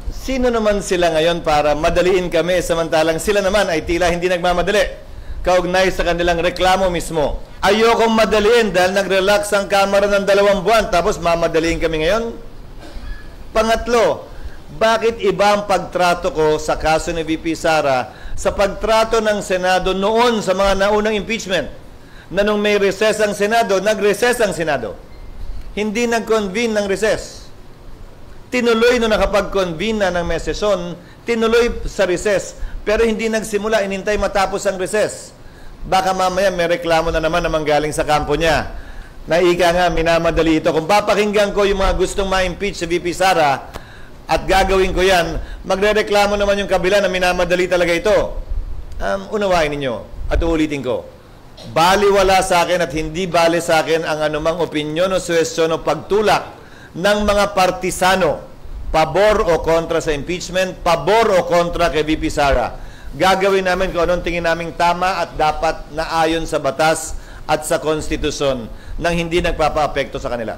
Sino naman sila ngayon para madaliin kami samantalang sila naman ay tila hindi nagmamadali kaugnay sa kanilang reklamo mismo. Ayokong madaliin dahil nag-relax ang Kamara ng 2 buwan tapos mamadaliin kami ngayon. Pangatlo, bakit iba ang pagtrato ko sa kaso ni VP Sara sa pagtrato ng Senado noon sa mga naunang impeachment na nung may recess ang Senado, nag-recess ang Senado. Hindi nag-convene ng recess. Tinuloy nung nakapag-convene na ng may sesyon, tinuloy sa recess, pero hindi nagsimula, inintay matapos ang recess. Baka mamaya may reklamo na naman manggaling sa kampo niya. Naika nga, minamadali ito. Kung papakinggan ko yung mga gustong ma-impeach si VP Sara at gagawin ko yan, magre-reklamo naman yung kabila na minamadali talaga ito. Unawain ninyo at uulitin ko. Baliwala sa akin at hindi bali sa akin ang anumang opinyon o suwestyon o pagtulak ng mga partisano, pabor o kontra sa impeachment, pabor o kontra kay VP Sara. Gagawin namin kung anong tingin naming tama at dapat na ayon sa batas at sa konstitusyon nang hindi nagpapa-apekto sa kanila.